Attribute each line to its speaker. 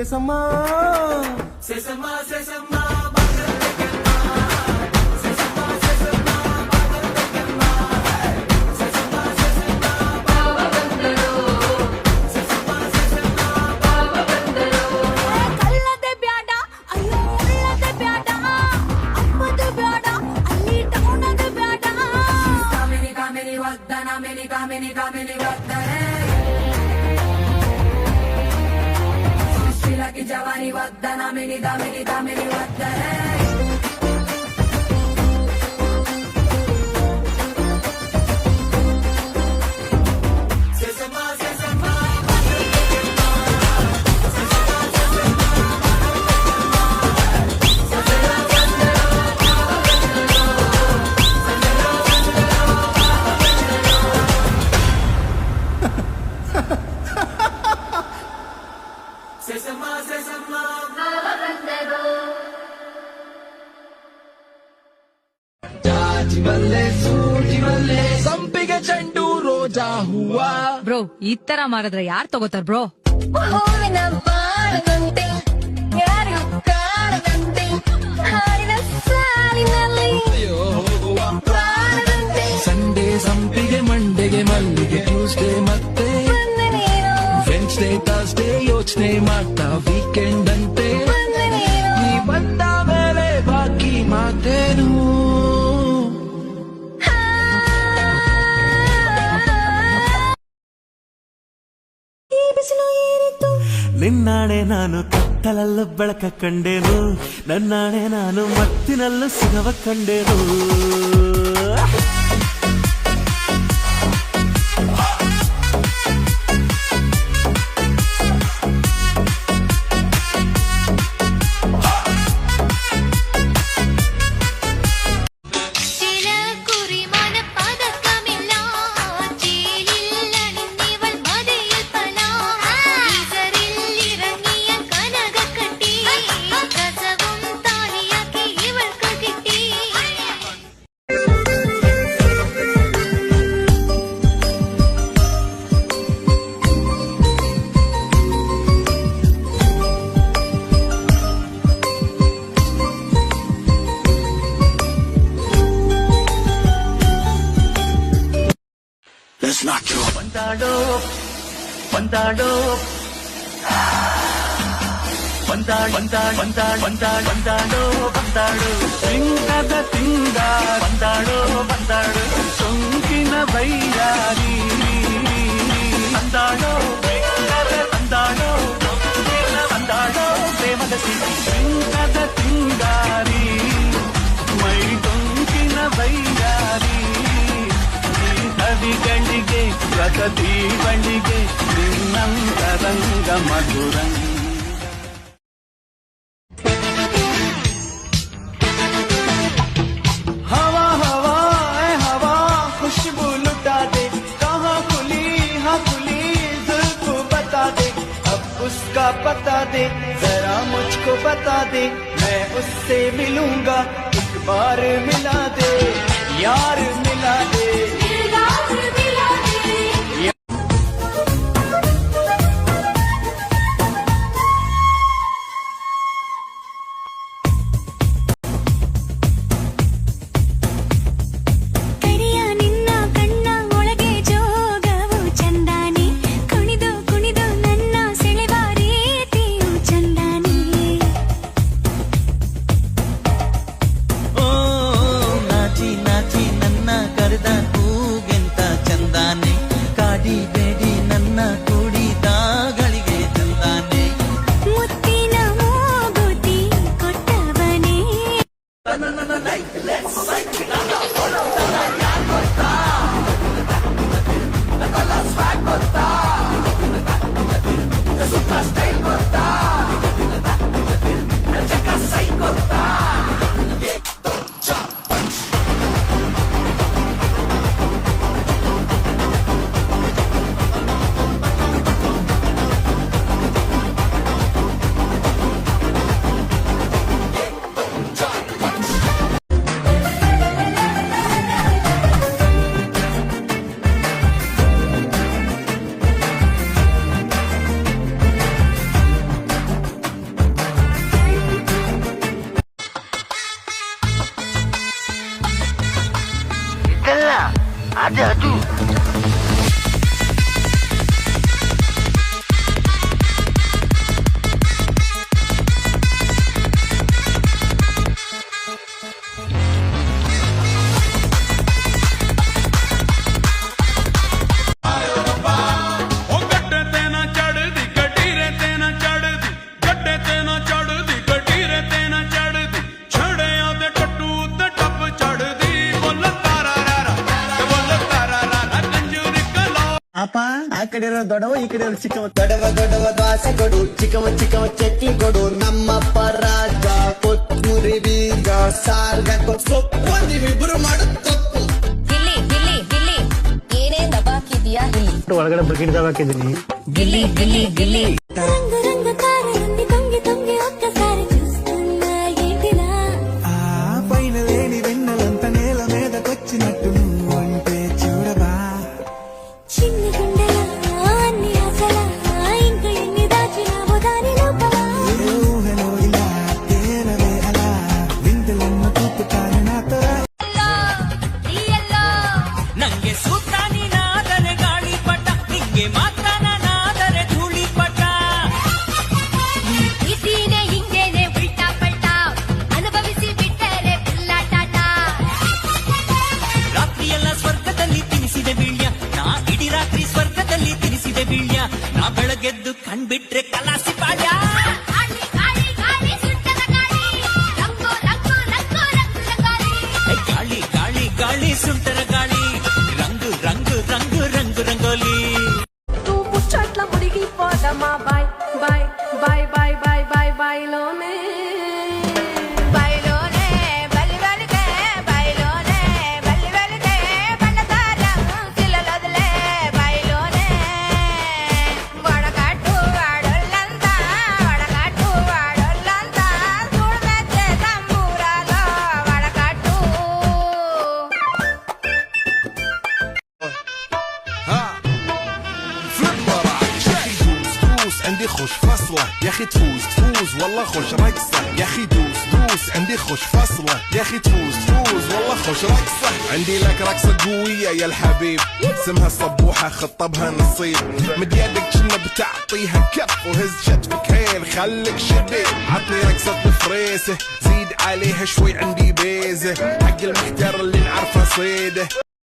Speaker 1: Sesamma
Speaker 2: Sesamma Sesamma ಜವಾನಿ ವದ್ದನ mini ದಮಿನಿ ದಮಿನಿ ವದ್ದನೆ ಸಂಪಿಗೆ ಚೆಂಡು ರೋಜಾ ಹೂವ
Speaker 3: ಬ್ರೋ ಈ ತರ ಮಾರಿದ್ರೆ ಯಾರ್ ತಗೋತಾರ ಬ್ರೋ?
Speaker 4: ಹೂವಿನ ಬಾಳದಂತೆ ಯಾರು ಕಾಣದಂತೆ ಹಾಡಿನ ಸಾಲಿನಲ್ಲಿ ಪ್ರಾಣದಂತೆ
Speaker 2: ಸಂಡೇ ಸಂಪಿಗೆ ಮಂಡೆಗೆ ಮಲ್ಲಿಗೆ ಟ್ಯೂಸ್ಡೇ ಮತ್ತೆ
Speaker 4: ಬಂದೆ ನೀನು
Speaker 2: ವೆನ್ಸ್ಡೇ ಥರ್ಸ್ಡೇ ಯೋಚನೆ ಮಾಡ್ತಾ ವೀಕೆಂಡ್ ಅಂತೆ
Speaker 4: ಬಂದೆ ನೀನು
Speaker 2: ನೀ ಬಂದ ಮೇಲೆ ಬಾಕಿ ಮಾತೇನು
Speaker 4: ಈ ಬಿಸಿಲು ಏರಿತ್ತು
Speaker 1: ನಿನ್ನಾಣೆ ನಾನು ಕತ್ತಲಲ್ಲೂ ಬೆಳಕ ಕಂಡೇನು ನನ್ನಾಣೆ ನಾನು ಮತ್ತಿನಲ್ಲೂ ಸುಖವ ಕಂಡೇನು
Speaker 4: ചില കുറിമാന പതക്കമില്ല ചേലില്ല നിന്നിവൾ മതിയിൽ പല ഈസറിൽ ഇറങ്ങിയ കനക കെട്ടി കസവും താലിയാക്കി ഇവൾക്ക് കിട്ടി
Speaker 2: ಬಂದಾಡೋ ಬಂದಾಡೋ ಬಂದಾಡೋ ತಿಂಗದ ತಿಂಗ ಬಂದಾಡೋ ಬಂದಾಡು ಸೊಂಕಿನ ಬೈಯಾರಿ ಬಂದಾಡೋ ಬಂದಾಡೋ ಬಂದಾಡೋ ಪ್ರೇಮದ ತಿಂಗದ ತಿಂಗಾರಿ ಮೈ ಸೊಂಕಿನ ಬೈಯಾರಿ ಕವಿಗಳಿಗೆ ಪ್ರಗತಿ ಬಳಿಗೆ ನಿನ್ನಂತರಂಗ ಮಧುರಂಗ हवा हवा ऐ हवा खुशबू लुटा दे कहाँ खुली हाँ खुली जुल्फ बता दे अब उसका पता दे जरा मुझको बता दे मैं उससे मिलूंगा एक बार मिला दे यार मिला दे
Speaker 4: ಕರಿಯ ನಿನ್ನ ಕಣ್ಣ ಒಳಗೆ ಜೋಗವು ಚಂದಾನಿ ಕುಣಿದು ಕುಣಿದು ನನ್ನ ಸೆಳೆವ ರೀತಿಯು ಚಂದಾನಿ
Speaker 1: ಓ ನಾಚಿ ನಾಚಿ ನನ್ನ ಕರೆದ
Speaker 5: ਉਹ ਗੱਡੇ ਤੇ ਨਾ ਚੜਦੀ ਗੱਡੀਰੇ ਤੇ ਨਾ ਚੜਦੀ ਗੱਡੇ ਤੇ ਨਾ ਚੜਦੀ ਗੱਡੀਰੇ ਤੇ ਨਾ ਚੜਦੀ ਛੜਿਆਂ ਦੇ ਟੱਟੂ ਤੇ ਟੱਪ ਚੜਦੀ ਬੋਲ ਤਾਰਾ ਰਾਰਾ ਤੇ ਬੋਲ ਤਾਰਾ ਰਾਰਾ ਕੰਜੂਰੀ ਕਲਾ
Speaker 2: ಅಪ್ಪ ಆ ಕಡೆ ಇರೋ ದೊಡ್ಡವ ಈ ಕಡೆ ಇರೋ ಚಿಕ್ಕವ ದೊಡ್ಡವ ದೊಡ್ಡವ ದ್ವಾಸೆ ಕೊಡು ಚಿಕ್ಕವ ಚಿಕ್ಕವ ಚಟ್ನಿ ಕೊಡು ನಮ್ಮಪ್ಪ ರಾಜ ಕೊತ್ತಂಬರಿ ಬೀಜ ಸಾರ್ಗ ಸೊಪ್ಪು ನೀವಿಬ್ರು ಮಾಡು ತಪ್ಪು
Speaker 6: ಗಿಲ್ಲಿ ಗಿಲ್ಲಿ ಗಿಲ್ಲಿ ಏನೇ ದಬಾಕಿದ್ಯಾ ಇಲ್ಲಿ
Speaker 7: ಒಳಗಡೆ ಬಕೆಟ್ ಹಾಕಿದ್ದೀನಿ.
Speaker 6: గిల్లి గిల్లి గిల్లి
Speaker 4: రంగు రంగు కారుంది తొంగి తొంగి ఒక్కసారి చూస్తున్నా ఏంటిలా
Speaker 2: ఆ పైన లేని వెన్నెలంత నేల మీదకొచ్చినట్టు నువ్వు అంటే చూడబా
Speaker 4: చిన్ని గుండెలా అన్ని ఆశలా ఇంకా ఎన్ని దాచినావో దాని లోపల
Speaker 2: ఊహలో ఇలా తేలవే అలా వింతలన్న తూపుతాను నాతో
Speaker 8: ನಂಗೆ ಸೂತ್ರ ನೀನಾದರೆ ಗಾಳಿಪಟ ನಿಂಗೆ ಮಾತ್ರ ನಾನಾದರೆ ಧೂಳಿಪಟ
Speaker 4: ಇದ್ದೀನೆ ಹಿಂಗೇನೆ ಉಲ್ಟಾ ಪಲ್ಟಾ ಅನುಭವಿಸಿ ಬಿಟ್ಟರೆ ಪಿಲ್ಲಾಟಾಟ
Speaker 8: ರಾತ್ರಿಯೆಲ್ಲ ಸ್ವರ್ಗದಲ್ಲಿ ತಿನಿಸಿದೆ ಬೀಳ್ಯ ನಾ ಇಡೀ ರಾತ್ರಿ ಸ್ವರ್ಗದಲ್ಲಿ ತಿನಿಸಿದೆ ಬೀಳ್ಯ ನಾ ಬೆಳಗೆದ್ದು ಕಣ್ಬಿಟ್ರೆ ಕಲಾಸಿ ಪಾಳ್ಯ
Speaker 4: ಗಾಳಿ ಗಾಳಿ ಗಾಳಿ ಸುಟ್ಟದ ಗಾಳಿ ರಂಗು ರಂಗು ರಂಗು ರಂಗು ಗಾಳಿ
Speaker 8: ಗಾಳಿ ಗಾಳಿ ಗಾಳಿ ಸುಂಟರ ಗಾಳಿ ರಂಗು ರಂಗು ರಂಗು ರಂಗು ರಂಗೋಲಿ
Speaker 9: Tu muchacha ముడిగి పోదమా bye bye bye bye bye bye బాయ్లోనే
Speaker 4: బయలోనే బలి బలికే బయలోనే బలి బలికే పండతారం శిలలొదిలే బయలోనే వడకట్టు వాడొల్లంతా చూడమెచ్చే తంబూరాలో వడకట్టు
Speaker 5: عندي خوش فصلة يا اخي تفوز والله خوش رقصة يا اخي دوس عندي خوش فصلة يا اخي تفوز والله خوش رقصة عندي لك رقصة قوية يا الحبيب اسمها الصبوحة خطبها نصيب مد يدك كنا بتعطيها كف وهز شتفك هيل خليك شديد عطني رقصة فريسة زيد عليها شوي عندي بيزة حق المحتار اللي نعرفه صيده